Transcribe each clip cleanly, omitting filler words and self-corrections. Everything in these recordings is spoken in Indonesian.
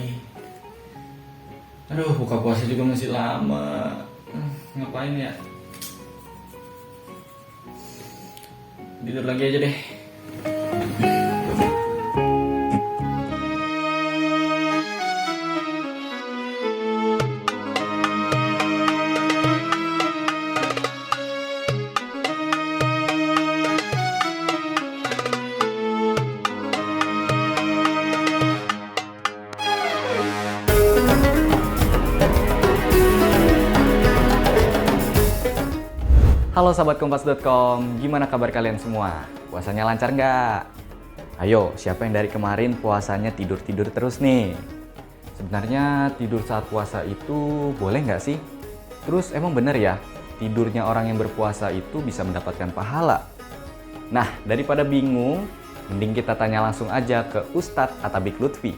lagi. Aduh, buka puasa juga masih lama. Ngapain ya? Tidur lagi aja deh. Halo sahabat kompas.com, gimana kabar kalian semua? Puasanya lancar nggak? Ayo, siapa yang dari kemarin puasanya tidur-tidur terus nih? Sebenarnya tidur saat puasa itu boleh nggak sih? Terus emang bener ya, tidurnya orang yang berpuasa itu bisa mendapatkan pahala? Nah, daripada bingung, mending kita tanya langsung aja ke Ustadz Atabik Lutfi.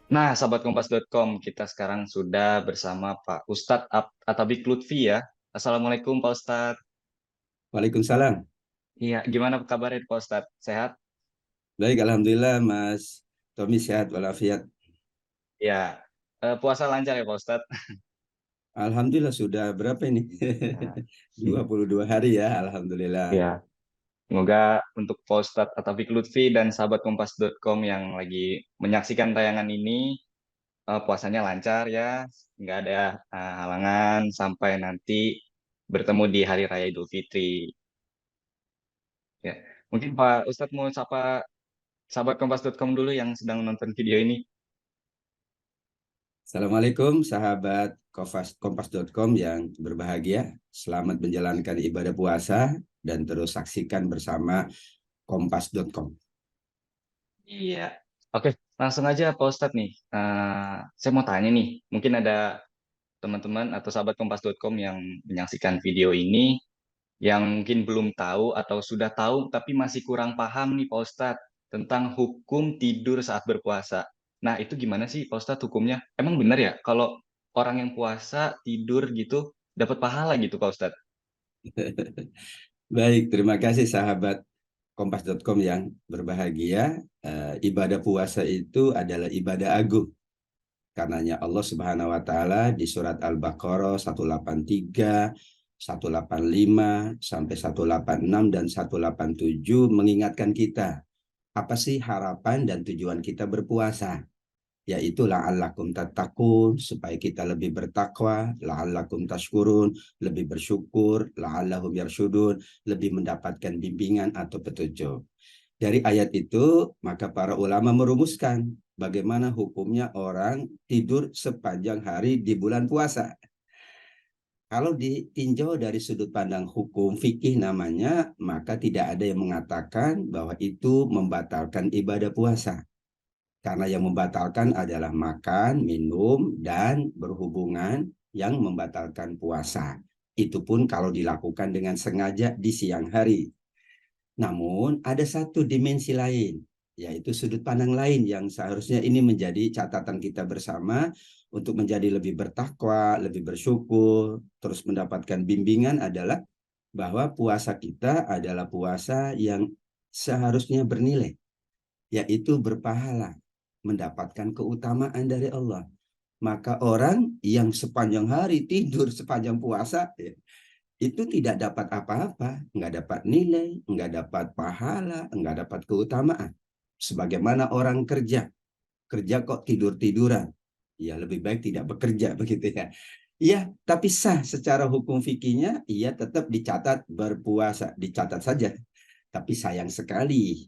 Nah, sahabat kompas.com, kita sekarang sudah bersama Pak Ustadz Atabik Lutfi ya. Assalamualaikum Pak Ustadz. Waalaikumsalam. Iya, gimana kabarnya Pak Ustadz? Sehat? Baik, Alhamdulillah Mas Tommy sehat walafiat. Ya, puasa lancar ya Pak Ustadz? Alhamdulillah sudah berapa ini? Ya. 22 hari ya, Alhamdulillah. Ya, semoga untuk Pak Ustadz Atabik Lutfi dan sahabat kompas.com yang lagi menyaksikan tayangan ini, puasanya lancar ya, nggak ada halangan sampai nanti bertemu di Hari Raya Idul Fitri. Ya, mungkin Pak Ustadz mau sapa sahabat kompas.com dulu yang sedang menonton video ini. Assalamualaikum sahabat kompas.com yang berbahagia. Selamat menjalankan ibadah puasa dan terus saksikan bersama kompas.com. Iya. Oke, langsung aja Pak Ustadz nih. Saya mau tanya nih, mungkin ada teman-teman atau sahabat kompas.com yang menyaksikan video ini yang mungkin belum tahu atau sudah tahu tapi masih kurang paham nih Pak Ustadz tentang hukum tidur saat berpuasa. Nah, itu gimana sih Pak Ustadz hukumnya? Emang benar ya kalau orang yang puasa tidur gitu dapat pahala gitu Pak Ustadz? Baik, terima kasih sahabat kompas.com yang berbahagia. Ibadah puasa itu adalah ibadah agung. Karenanya Allah Subhanahu wa taala di surat Al-Baqarah 183, 185 sampai 186 dan 187 mengingatkan kita apa sih harapan dan tujuan kita berpuasa, yaitu la'allakum tattaqun, supaya kita lebih bertakwa, la'allakum tashkurun, lebih bersyukur, la'allahum yarsyudun, lebih mendapatkan bimbingan atau petunjuk. Dari ayat itu, maka para ulama merumuskan bagaimana hukumnya orang tidur sepanjang hari di bulan puasa. Kalau ditinjau dari sudut pandang hukum fikih namanya, maka tidak ada yang mengatakan bahwa itu membatalkan ibadah puasa. Karena yang membatalkan adalah makan, minum, dan berhubungan yang membatalkan puasa. Itu pun kalau dilakukan dengan sengaja di siang hari. Namun ada satu dimensi lain, yaitu sudut pandang lain yang seharusnya ini menjadi catatan kita bersama untuk menjadi lebih bertakwa, lebih bersyukur, terus mendapatkan bimbingan adalah bahwa puasa kita adalah puasa yang seharusnya bernilai, yaitu berpahala, mendapatkan keutamaan dari Allah. Maka orang yang sepanjang hari tidur sepanjang puasa, ya, itu tidak dapat apa-apa, nggak dapat nilai, nggak dapat pahala, nggak dapat keutamaan. Sebagaimana orang kerja, kerja kok tidur-tiduran, ya lebih baik tidak bekerja begitu ya. Iya, tapi sah secara hukum fikihnya, ia tetap dicatat berpuasa, dicatat saja. Tapi sayang sekali,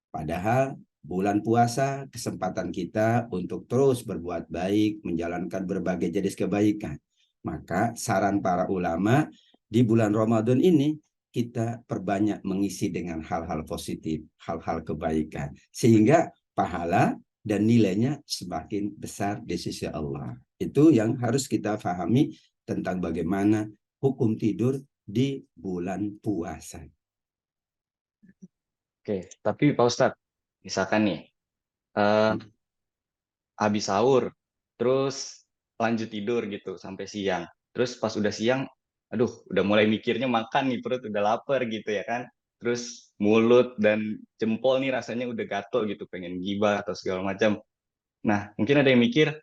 padahal bulan puasa kesempatan kita untuk terus berbuat baik, menjalankan berbagai jenis kebaikan. Maka saran para ulama di bulan Ramadan ini kita perbanyak mengisi dengan hal-hal positif, hal-hal kebaikan. Sehingga pahala dan nilainya semakin besar di sisi Allah. Itu yang harus kita pahami tentang bagaimana hukum tidur di bulan puasa. Oke, tapi Pak Ustadz, misalkan nih, eh, habis sahur, terus lanjut tidur gitu sampai siang. Terus pas udah siang, aduh, udah mulai mikirnya makan nih, perut udah lapar gitu ya kan. Terus mulut dan jempol nih rasanya udah gatel gitu, pengen gibah atau segala macam. Nah, mungkin ada yang mikir,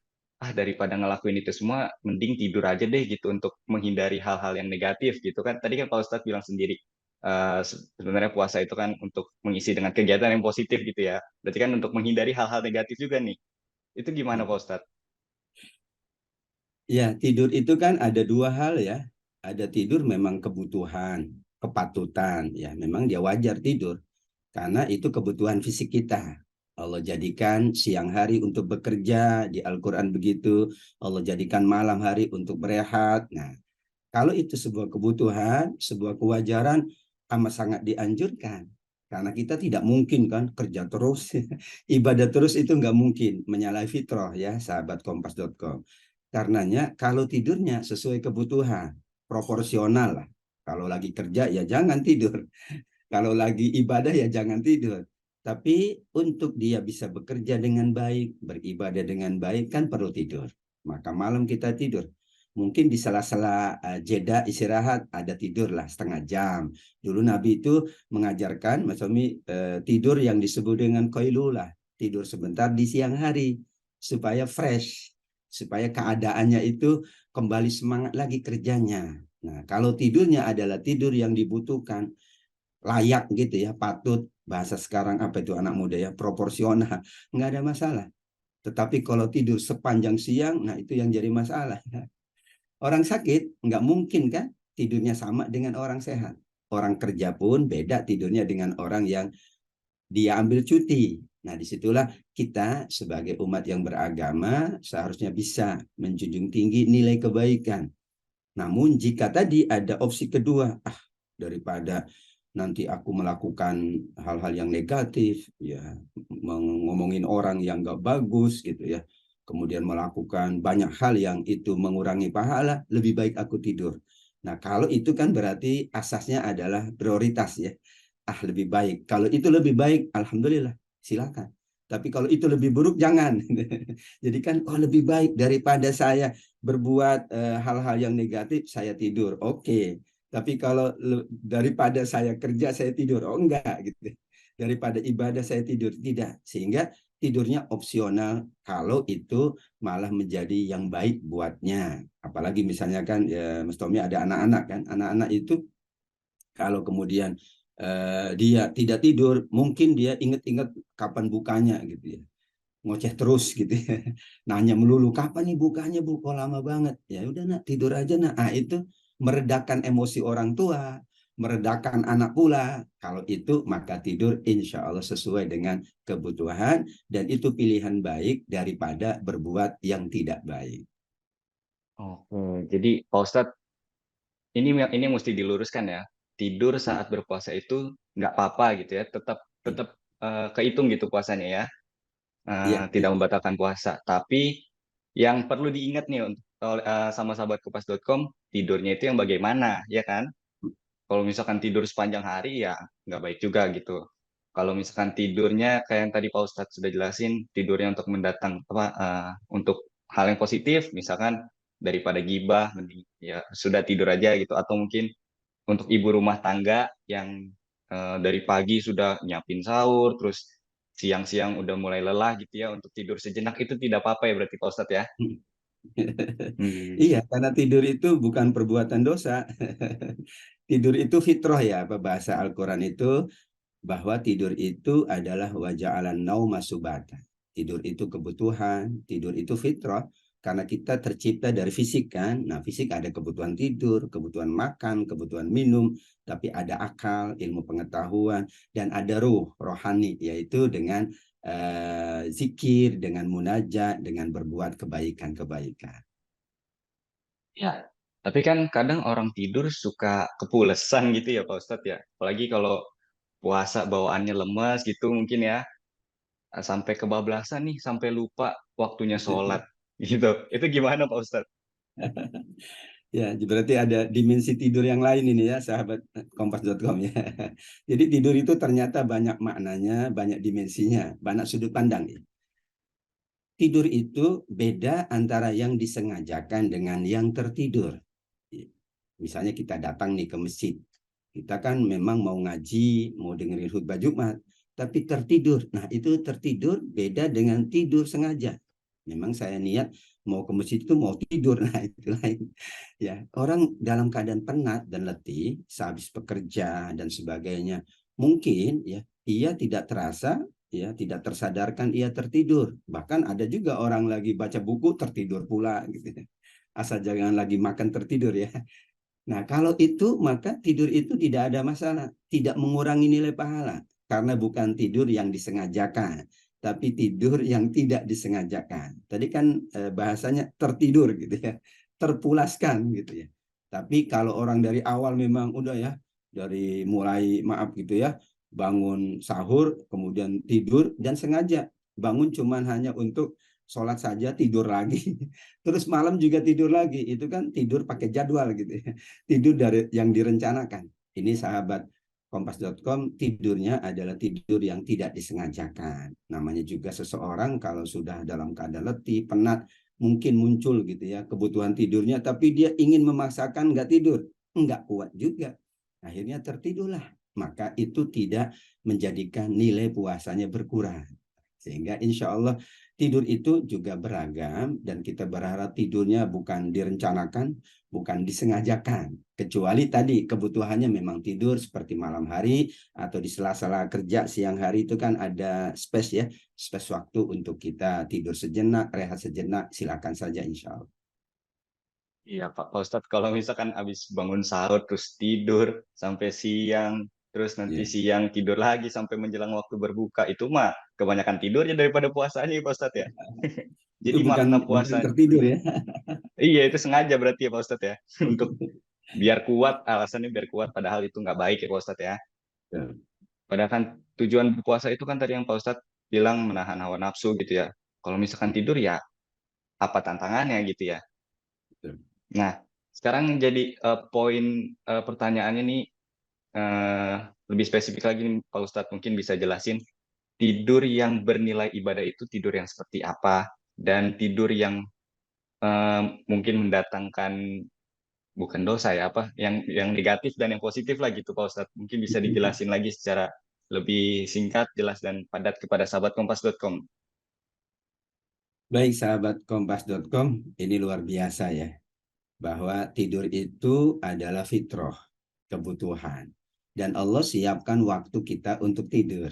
daripada ngelakuin itu semua, mending tidur aja deh gitu untuk menghindari hal-hal yang negatif gitu kan. Tadi kan Pak Ustadz bilang sendiri, sebenarnya puasa itu kan untuk mengisi dengan kegiatan yang positif gitu ya. Berarti kan untuk menghindari hal-hal negatif juga nih. Itu gimana Pak Ustadz? Ya, tidur itu kan ada dua hal ya. Ada tidur memang kebutuhan, kepatutan. Ya, memang dia wajar tidur. Karena itu kebutuhan fisik kita. Allah jadikan siang hari untuk bekerja, di Al-Quran begitu. Allah jadikan malam hari untuk berehat. Nah, kalau itu sebuah kebutuhan, sebuah kewajaran, amat sangat dianjurkan. Karena kita tidak mungkin kan kerja terus, ibadah terus itu nggak mungkin, menyalahi fitrah ya, sahabat kompas.com. Karenanya kalau tidurnya sesuai kebutuhan, proporsional lah. Kalau lagi kerja ya jangan tidur. Kalau lagi ibadah ya jangan tidur. Tapi untuk dia bisa bekerja dengan baik, beribadah dengan baik kan perlu tidur. Maka malam kita tidur. Mungkin di sela-sela jeda istirahat ada tidur lah setengah jam. Dulu Nabi itu mengajarkan Mas Omi tidur yang disebut dengan qailulah, tidur sebentar di siang hari supaya fresh, supaya keadaannya itu kembali semangat lagi kerjanya. Nah, kalau tidurnya adalah tidur yang dibutuhkan, layak gitu ya, patut, bahasa sekarang apa itu anak muda ya, proporsional, nggak ada masalah. Tetapi kalau tidur sepanjang siang, nah itu yang jadi masalah. Orang sakit nggak mungkin kan tidurnya sama dengan orang sehat. Orang kerja pun beda tidurnya dengan orang yang dia ambil cuti. Nah, disitulah kita sebagai umat yang beragama seharusnya bisa menjunjung tinggi nilai kebaikan. Namun jika tadi ada opsi kedua, daripada nanti aku melakukan hal-hal yang negatif, ya ngomongin orang yang nggak bagus gitu ya, kemudian melakukan banyak hal yang itu mengurangi pahala, lebih baik aku tidur. Nah, kalau itu kan berarti asasnya adalah prioritas ya. Lebih baik. Kalau itu lebih baik, alhamdulillah, silakan. Tapi kalau itu lebih buruk, jangan. Jadi kan, lebih baik daripada saya berbuat hal-hal yang negatif, saya tidur. Oke. Tapi kalau daripada saya kerja, saya tidur. Oh, enggak gitu. Daripada ibadah, saya tidur. Tidak. Sehingga tidurnya opsional kalau itu malah menjadi yang baik buatnya. Apalagi misalnya kan, ya, Mas Tommy ada anak-anak kan. Anak-anak itu kalau kemudian dia tidak tidur, mungkin dia ingat-ingat kapan bukanya gitu ya. Ngoceh terus gitu ya. Nanya melulu, kapan nih bukanya bu? Kok lama banget? Ya udah nak, tidur aja nak. Itu meredakan emosi orang tua, meredakan anak pula. Kalau itu maka tidur insya Allah sesuai dengan kebutuhan dan itu pilihan baik daripada berbuat yang tidak baik. Oke, jadi Pak Ustadz, ini mesti diluruskan ya. Tidur saat berpuasa itu nggak apa-apa gitu ya, tetap tetap kehitung gitu puasanya ya. Iya, Tidak membatalkan puasa. Tapi yang perlu diingat nih untuk sama sahabat kupas.com, tidurnya itu yang bagaimana, ya kan? Kalau misalkan tidur sepanjang hari ya nggak baik juga gitu. Kalau misalkan tidurnya kayak yang tadi Pak Ustadz sudah jelasin, tidurnya untuk mendatang apa untuk hal yang positif, misalkan daripada gibah, mending ya sudah tidur aja gitu. Atau mungkin untuk ibu rumah tangga yang dari pagi sudah nyiapin sahur, terus siang-siang udah mulai lelah gitu ya untuk tidur sejenak itu tidak apa-apa ya berarti Pak Ustadz ya. Hmm. Iya, karena tidur itu bukan perbuatan dosa. Tidur itu fitrah ya, apa bahasa Al-Quran itu, bahwa tidur itu adalah waja'alan nauma subata. Tidur itu kebutuhan, tidur itu fitrah, karena kita tercipta dari fisik kan. Nah, fisik ada kebutuhan tidur, kebutuhan makan, kebutuhan minum, tapi ada akal, ilmu pengetahuan, dan ada ruh, rohani, yaitu dengan zikir, dengan munajat, dengan berbuat kebaikan-kebaikan. Ya, tapi kan kadang orang tidur suka kepulesan gitu ya Pak Ustadz ya. Apalagi kalau puasa bawaannya lemas gitu mungkin ya. Sampai kebablasan nih, sampai lupa waktunya sholat gitu. Itu gimana Pak Ustadz? Ya, berarti ada dimensi tidur yang lain ini ya, sahabat kompas.com ya. Jadi tidur itu ternyata banyak maknanya, banyak dimensinya, banyak sudut pandang ya. Tidur itu beda antara yang disengajakan dengan yang tertidur. Misalnya kita datang nih ke masjid, kita kan memang mau ngaji, mau dengerin khutbah Jumat, tapi tertidur. Nah, itu tertidur beda dengan tidur sengaja. Memang saya niat mau ke masjid itu mau tidur, nah itu lain. Ya, orang dalam keadaan penat dan letih, sehabis bekerja dan sebagainya, mungkin ya ia tidak terasa, ya tidak tersadarkan ia tertidur. Bahkan ada juga orang lagi baca buku tertidur pula gitu ya. Asal jangan lagi makan tertidur ya. Nah, kalau itu maka tidur itu tidak ada masalah, tidak mengurangi nilai pahala karena bukan tidur yang disengajakan, tapi tidur yang tidak disengajakan. Tadi kan bahasanya tertidur gitu ya, terpulaskan gitu ya. Tapi kalau orang dari awal memang udah ya, dari mulai maaf gitu ya, bangun sahur, kemudian tidur dan sengaja bangun cuman hanya untuk sholat saja tidur lagi, terus malam juga tidur lagi, itu kan tidur pakai jadwal gitu ya, tidur dari yang direncanakan. Ini sahabat Kompas.com, tidurnya adalah tidur yang tidak disengajakan. Namanya juga seseorang kalau sudah dalam keadaan letih, penat, mungkin muncul gitu ya kebutuhan tidurnya, tapi dia ingin memaksakan nggak tidur, nggak kuat juga. Akhirnya tertidurlah. Maka itu tidak menjadikan nilai puasanya berkurang. Sehingga insya Allah tidur itu juga beragam dan kita berharap tidurnya bukan direncanakan, bukan disengajakan. Kecuali tadi kebutuhannya memang tidur seperti malam hari atau di sela-sela kerja siang hari itu kan ada space ya, space waktu untuk kita tidur sejenak, rehat sejenak, silakan saja insya Allah. Iya Pak Ustadz, kalau misalkan habis bangun sahur terus tidur sampai siang, terus nanti Ya. siang tidur lagi sampai menjelang waktu berbuka, itu mah kebanyakan tidurnya daripada puasanya ya Pak Ustadz ya. Itu Jadi bukan makna bukan puasa, tertidur ya. iya itu sengaja berarti ya Pak Ustadz ya. Untuk biar kuat, alasannya biar kuat, padahal itu nggak baik ya Pak Ustadz ya. Padahal kan tujuan berpuasa itu kan tadi yang Pak Ustadz bilang menahan hawa nafsu gitu ya. Kalau misalkan tidur ya apa tantangannya gitu ya. Nah, sekarang jadi poin pertanyaannya nih eh, lebih spesifik lagi nih Pak Ustadz, mungkin bisa jelasin tidur yang bernilai ibadah itu tidur yang seperti apa, dan tidur yang eh, mungkin mendatangkan bukan dosa ya apa yang negatif dan yang positif lah gitu Pak Ustadz. Mungkin bisa dijelasin lagi secara lebih singkat, jelas dan padat kepada sahabat kompas.com. Baik sahabat Kompas.com, ini luar biasa ya, bahwa tidur itu adalah fitrah, kebutuhan. Dan Allah siapkan waktu kita untuk tidur.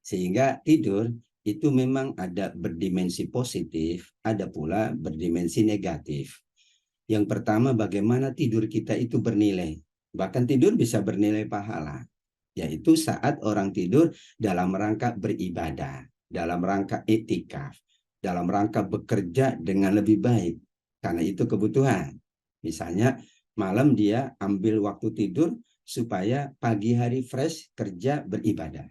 Sehingga tidur itu memang ada berdimensi positif, ada pula berdimensi negatif. Yang pertama, bagaimana tidur kita itu bernilai. Bahkan tidur bisa bernilai pahala, yaitu saat orang tidur dalam rangka beribadah, dalam rangka etikaf, dalam rangka bekerja dengan lebih baik. Karena itu kebutuhan. Misalnya malam dia ambil waktu tidur supaya pagi hari fresh kerja beribadah.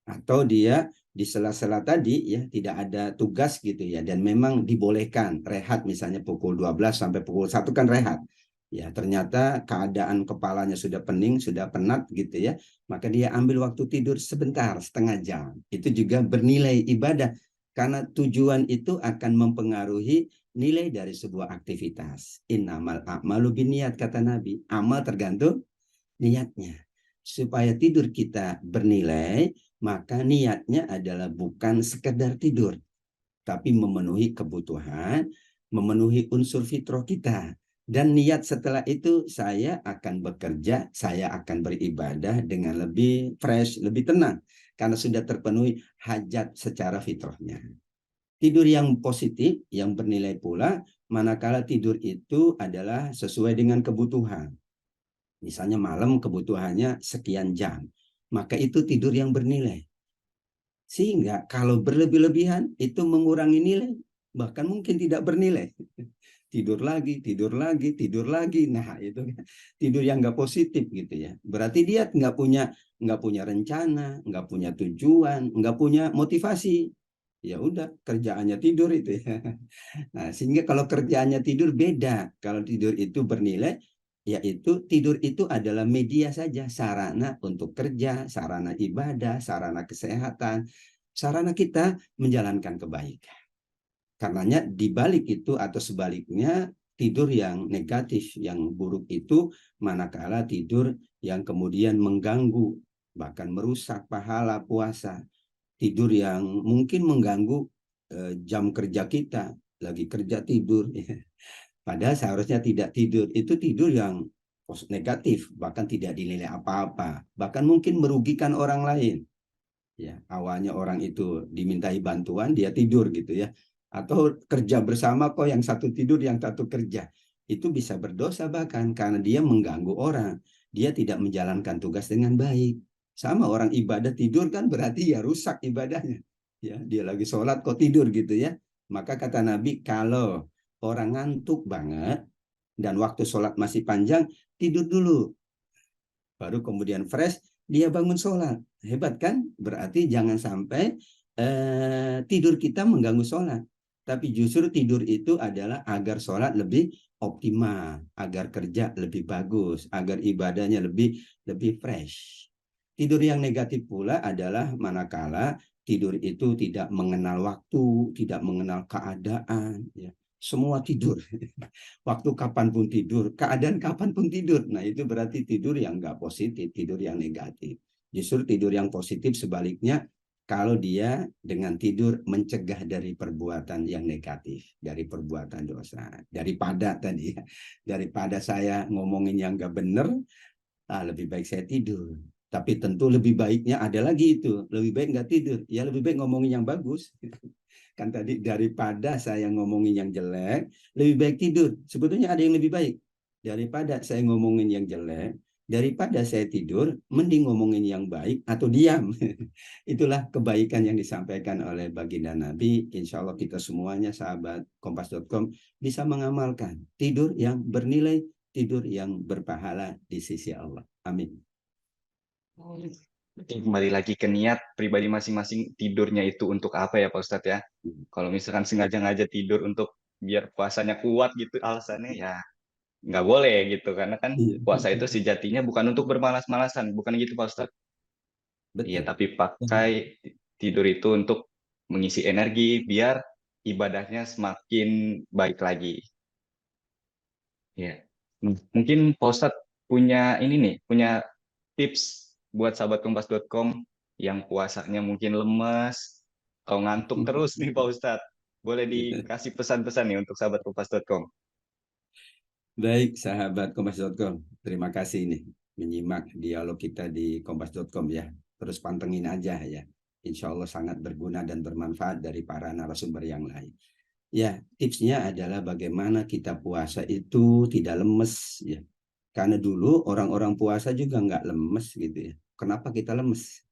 Atau dia di sela-sela tadi ya tidak ada tugas gitu ya, dan memang dibolehkan rehat misalnya pukul 12 sampai pukul 1 kan rehat. Ya, ternyata keadaan kepalanya sudah pening, sudah penat gitu ya. Maka dia ambil waktu tidur sebentar, setengah jam. Itu juga bernilai ibadah karena tujuan itu akan mempengaruhi nilai dari sebuah aktivitas. Innamal a'malu binniyat kata Nabi. Amal tergantung niatnya. Supaya tidur kita bernilai, maka niatnya adalah bukan sekedar tidur, tapi memenuhi kebutuhan, memenuhi unsur fitrah kita. Dan niat setelah itu saya akan bekerja, saya akan beribadah dengan lebih fresh, lebih tenang. Karena sudah terpenuhi hajat secara fitrahnya. Tidur yang positif, yang bernilai pula, manakala tidur itu adalah sesuai dengan kebutuhan. Misalnya malam kebutuhannya sekian jam, maka itu tidur yang bernilai. Sehingga kalau berlebih-lebihan itu mengurangi nilai, bahkan mungkin tidak bernilai. Tidur lagi, tidur lagi, tidur lagi. Nah itu tidur yang nggak positif gitu ya. Berarti dia nggak punya rencana, nggak punya tujuan, nggak punya motivasi. Ya udah kerjaannya tidur itu ya. Nah, sehingga kalau kerjaannya tidur beda. Kalau tidur itu bernilai, yaitu tidur itu adalah media saja, sarana untuk kerja, sarana ibadah, sarana kesehatan, sarana kita menjalankan kebaikan. Karenanya dibalik itu atau sebaliknya, tidur yang negatif, yang buruk itu manakala tidur yang kemudian mengganggu, bahkan merusak pahala puasa. Tidur yang mungkin mengganggu jam kerja kita, lagi kerja tidur. Padahal seharusnya tidak tidur. Itu tidur yang negatif, bahkan tidak dinilai apa-apa, bahkan mungkin merugikan orang lain. Ya, awalnya orang itu dimintai bantuan, dia tidur gitu ya. Atau kerja bersama kok yang satu tidur, yang satu kerja. Itu bisa berdosa bahkan karena dia mengganggu orang. Dia tidak menjalankan tugas dengan baik. Sama orang ibadah tidur kan berarti ya rusak ibadahnya. Ya, dia lagi sholat kok tidur gitu ya. Maka kata Nabi, kalau orang ngantuk banget dan waktu sholat masih panjang, tidur dulu. Baru kemudian fresh, dia bangun sholat. Hebat kan? Berarti jangan sampai tidur kita mengganggu sholat. Tapi justru tidur itu adalah agar sholat lebih optimal, agar kerja lebih bagus, agar ibadahnya lebih fresh. Tidur yang negatif pula adalah manakala tidur itu tidak mengenal waktu, tidak mengenal keadaan, ya. Semua tidur. Waktu kapanpun tidur, keadaan kapanpun tidur. Nah, itu berarti tidur yang nggak positif, tidur yang negatif. Justru tidur yang positif sebaliknya, kalau dia dengan tidur mencegah dari perbuatan yang negatif, dari perbuatan dosa. Daripada tadi ya, daripada saya ngomongin yang nggak benar, lebih baik saya tidur. Tapi tentu lebih baiknya ada lagi itu, lebih baik nggak tidur. Ya lebih baik ngomongin yang bagus. Kan tadi daripada saya ngomongin yang jelek, lebih baik tidur. Sebetulnya ada yang lebih baik. Daripada saya ngomongin yang jelek, daripada saya tidur, mending ngomongin yang baik atau diam. Itulah kebaikan yang disampaikan oleh baginda Nabi. Insya Allah kita semuanya sahabat kompas.com bisa mengamalkan tidur yang bernilai, tidur yang berpahala di sisi Allah. Amin. Kembali lagi ke niat pribadi masing-masing, tidurnya itu untuk apa ya Pak Ustadz ya? Kalau misalkan sengaja-ngaja tidur untuk biar puasanya kuat gitu alasannya ya nggak boleh gitu. Karena kan Iya, puasa itu sejatinya bukan untuk bermalas-malasan, bukan gitu Pak Ustadz. Iya, betul. tapi pakai tidur itu untuk mengisi energi biar ibadahnya semakin baik lagi. Ya. Mungkin Pak Ustadz punya ini nih, punya tips buat sahabat kompas.com yang puasanya mungkin lemes atau ngantuk terus nih Pak Ustadz. Boleh dikasih pesan-pesan nih untuk sahabat kompas.com. Baik, sahabat kompas.com. Terima kasih nih menyimak dialog kita di kompas.com ya. Terus pantengin aja ya. Insya Allah sangat berguna dan bermanfaat dari para narasumber yang lain. Ya, tipsnya adalah bagaimana kita puasa itu tidak lemes ya. Karena dulu orang-orang puasa juga nggak lemes gitu ya. Kenapa kita lemes?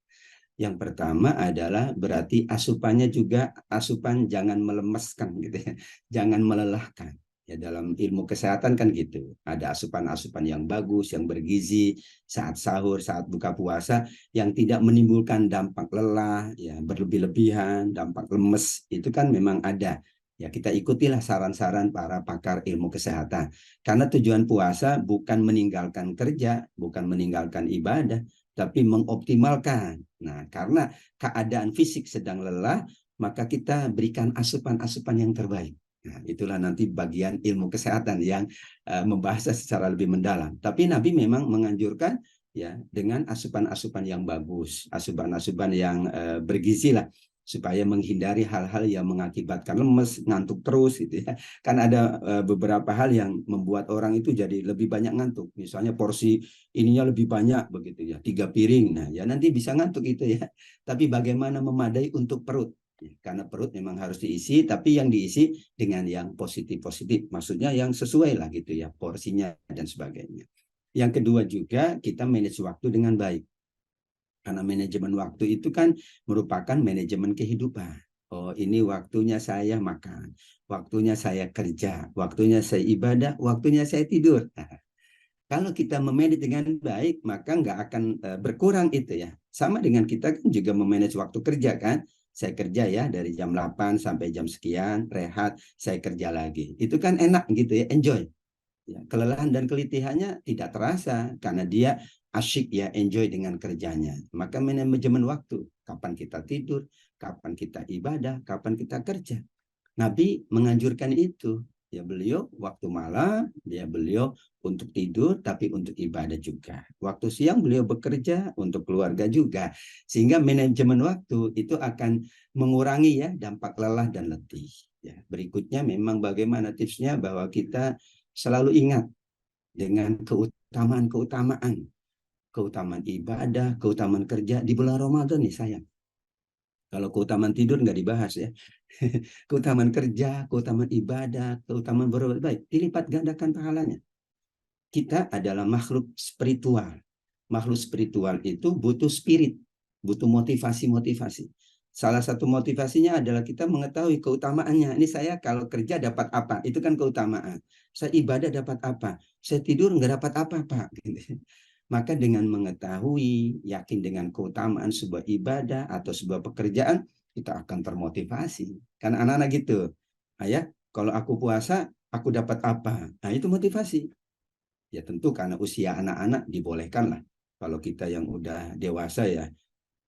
Yang pertama adalah berarti asupannya juga asupan jangan melemeskan gitu ya. Jangan melelahkan. Ya dalam ilmu kesehatan kan gitu. Ada asupan-asupan yang bagus, yang bergizi saat sahur, saat buka puasa yang tidak menimbulkan dampak lelah, ya berlebih-lebihan, dampak lemes. Itu kan memang ada. Ya kita ikutilah saran-saran para pakar ilmu kesehatan. Karena tujuan puasa bukan meninggalkan kerja, bukan meninggalkan ibadah, tapi mengoptimalkan. Nah, karena keadaan fisik sedang lelah, maka kita berikan asupan-asupan yang terbaik. Nah, itulah nanti bagian ilmu kesehatan yang membahasnya secara lebih mendalam. Tapi Nabi memang menganjurkan ya dengan asupan-asupan yang bagus, asupan-asupan yang bergizi lah supaya menghindari hal-hal yang mengakibatkan lemes, ngantuk terus gitu ya. Kan ada beberapa hal yang membuat orang itu jadi lebih banyak ngantuk. Misalnya porsi ininya lebih banyak begitu ya, 3 piring. Nah, ya nanti bisa ngantuk itu ya. Tapi bagaimana memadai untuk perut? Ya, karena perut memang harus diisi, tapi yang diisi dengan yang positif-positif. Maksudnya yang sesuai lah gitu ya, porsinya dan sebagainya. Yang kedua juga kita manage waktu dengan baik. Karena manajemen waktu itu kan merupakan manajemen kehidupan. Oh, ini waktunya saya makan, waktunya saya kerja, waktunya saya ibadah, waktunya saya tidur. Nah, kalau kita memanage dengan baik, maka nggak akan berkurang itu ya. Sama dengan kita kan juga memanage waktu kerja kan. Saya kerja ya dari jam 8 sampai jam sekian, rehat, saya kerja lagi. Itu kan enak gitu ya, enjoy. Ya, kelelahan dan kelitihannya tidak terasa karena dia asyik ya, enjoy dengan kerjanya. Maka manajemen waktu, kapan kita tidur, kapan kita ibadah, kapan kita kerja. Nabi menganjurkan itu. Ya beliau waktu malam, dia beliau untuk tidur, tapi untuk ibadah juga. Waktu siang beliau bekerja untuk keluarga juga. Sehingga manajemen waktu itu akan mengurangi ya dampak lelah dan letih. Ya, berikutnya memang bagaimana tipsnya bahwa kita selalu ingat dengan keutamaan-keutamaan. Keutamaan ibadah, keutamaan kerja di bulan Ramadan nih sayang. Kalau keutamaan tidur nggak dibahas ya. Keutamaan kerja, keutamaan ibadah, keutamaan berbuat baik, dilipat gandakan pahalanya. Kita adalah makhluk spiritual. Makhluk spiritual itu butuh spirit, butuh motivasi-motivasi. Salah satu motivasinya adalah kita mengetahui keutamaannya. Ini saya kalau kerja dapat apa? Itu kan keutamaan. Saya ibadah dapat apa? Saya tidur nggak dapat apa, Pak. Maka dengan mengetahui, yakin dengan keutamaan sebuah ibadah atau sebuah pekerjaan, kita akan termotivasi. Karena anak-anak gitu. Ayah, kalau aku puasa, aku dapat apa? Nah, itu motivasi. Ya tentu karena usia anak-anak dibolehkan lah. Kalau kita yang udah dewasa ya,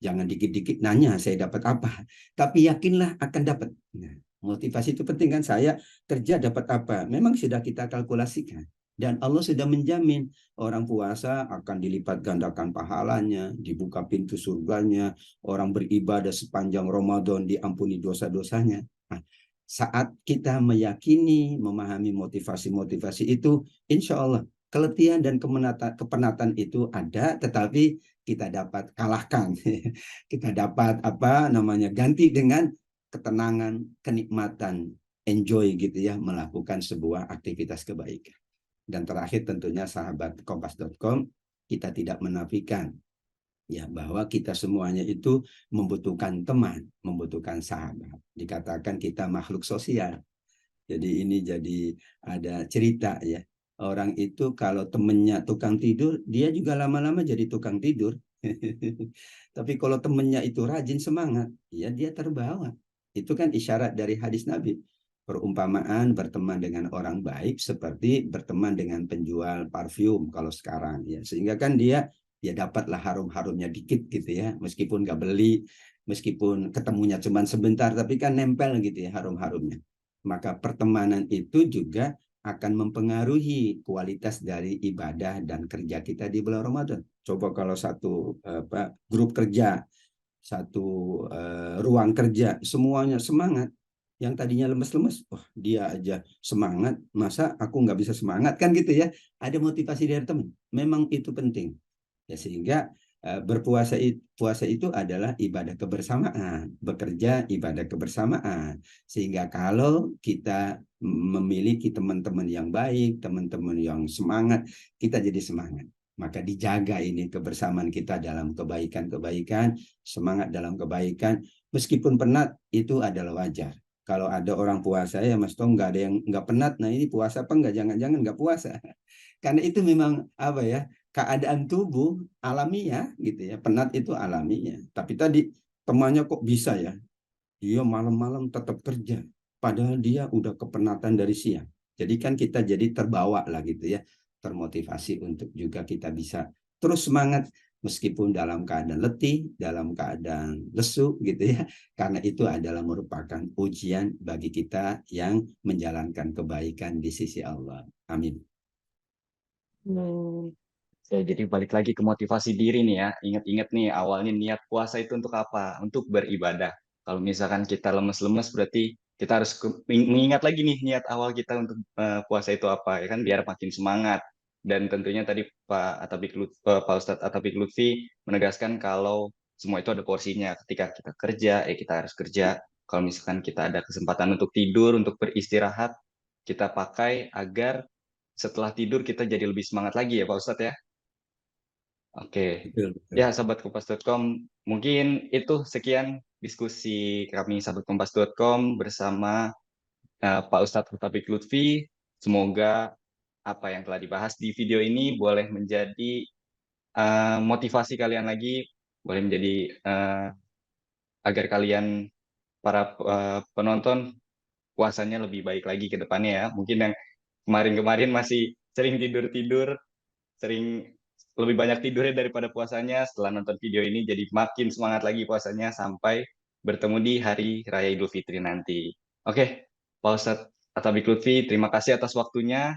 jangan dikit-dikit nanya saya dapat apa. Tapi yakinlah akan dapat. Nah, motivasi itu penting kan. Saya kerja dapat apa. Memang sudah kita kalkulasikan. Dan Allah sudah menjamin orang puasa akan dilipat gandakan pahalanya, dibuka pintu surganya, orang beribadah sepanjang Ramadan diampuni dosa-dosanya. Nah, saat kita meyakini, memahami motivasi-motivasi itu, insya Allah keletihan dan kepenatan itu ada, tetapi kita dapat kalahkan. Kita dapat apa namanya ganti dengan ketenangan, kenikmatan, enjoy gitu ya melakukan sebuah aktivitas kebaikan. Dan terakhir tentunya sahabat kompas.com, kita tidak menafikan ya bahwa kita semuanya itu membutuhkan teman, membutuhkan sahabat. Dikatakan kita makhluk sosial. Jadi ini jadi ada cerita ya. Orang itu kalau temennya tukang tidur, dia juga lama-lama jadi tukang tidur. Tapi kalau temennya itu rajin semangat, ya dia terbawa. Itu kan isyarat dari hadis Nabi. Perumpamaan berteman dengan orang baik seperti berteman dengan penjual parfum kalau sekarang ya. Sehingga kan dia dapatlah harum-harumnya dikit gitu ya. Meskipun nggak beli, meskipun ketemunya cuma sebentar, tapi kan nempel gitu ya harum-harumnya. Maka pertemanan itu juga akan mempengaruhi kualitas dari ibadah dan kerja kita di bulan Ramadan. Coba kalau satu grup kerja, satu ruang kerja, semuanya semangat. Yang tadinya lemes-lemes, wah dia aja semangat, masa aku nggak bisa semangat kan gitu ya. Ada motivasi dari teman. Memang itu penting. Ya, sehingga berpuasa puasa itu adalah ibadah kebersamaan, bekerja ibadah kebersamaan. Sehingga kalau kita memiliki teman-teman yang baik, teman-teman yang semangat, kita jadi semangat. Maka dijaga ini kebersamaan kita dalam kebaikan-kebaikan, semangat dalam kebaikan. Meskipun penat, itu adalah wajar. Kalau ada orang puasa ya Mas Tom nggak ada yang nggak penat, nah ini puasa apa nggak? Jangan-jangan nggak puasa. Karena itu memang apa ya, keadaan tubuh alamiah gitu ya. Penat itu alamiah. Tapi tadi temannya kok bisa ya? Dia malam-malam tetap kerja. Padahal dia udah kepenatan dari siang. Jadi kan kita jadi terbawa lah gitu ya. Termotivasi untuk juga kita bisa terus semangat meskipun dalam keadaan letih, dalam keadaan lesu gitu ya. Karena itu adalah merupakan ujian bagi kita yang menjalankan kebaikan di sisi Allah. Amin. Hmm. Ya, jadi balik lagi ke motivasi diri nih ya. Ingat-ingat nih, awalnya niat puasa itu untuk apa? Untuk beribadah. Kalau misalkan kita lemes-lemes, berarti kita harus mengingat lagi nih niat awal kita untuk puasa itu apa, ya kan? Biar makin semangat. Dan tentunya tadi Pak Ustadz Atapik Lutfi menegaskan kalau semua itu ada porsinya. Ketika kita kerja, kita harus kerja. Kalau misalkan kita ada kesempatan untuk tidur, untuk beristirahat, kita pakai agar setelah tidur kita jadi lebih semangat lagi ya Pak Ustadz ya. Oke, Betul, ya betul. sahabat kompas.com, mungkin itu sekian diskusi kami sahabat kompas.com bersama Pak Ustadz Taufik Lutfi. Semoga apa yang telah dibahas di video ini boleh menjadi motivasi kalian lagi, boleh menjadi agar kalian para penonton puasanya lebih baik lagi ke depannya ya. Mungkin yang kemarin-kemarin masih sering tidur-tidur, sering lebih banyak tidurnya daripada puasanya. Setelah nonton video ini jadi makin semangat lagi puasanya sampai bertemu di hari Raya Idul Fitri nanti. Oke, Pak Ustadz. Atabik Lutfi, terima kasih atas waktunya.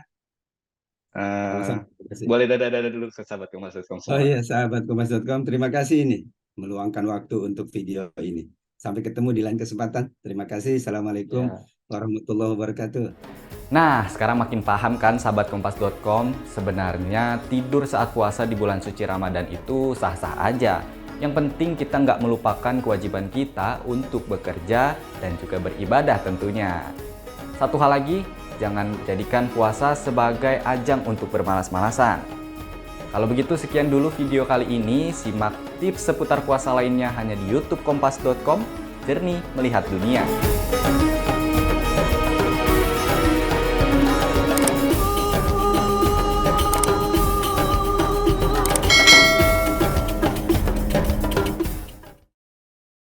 Sama-sama. Terima kasih. Boleh dadah-dadah dulu ke sahabat Kompas.com Oh semua. iya, sahabat Kompas.com, terima kasih ini meluangkan waktu untuk video ini. Sampai ketemu di lain kesempatan. Terima kasih. Assalamualaikum Ya. warahmatullahi wabarakatuh. Nah, sekarang makin paham kan sahabat Kompas.com, sebenarnya tidur saat puasa di bulan suci Ramadan itu sah-sah aja. Yang penting kita nggak melupakan kewajiban kita untuk bekerja dan juga beribadah tentunya. Satu hal lagi, jangan jadikan puasa sebagai ajang untuk bermalas-malasan. Kalau begitu sekian dulu video kali ini, simak tips seputar puasa lainnya hanya di YouTube Kompas.com, Jernih Melihat Dunia.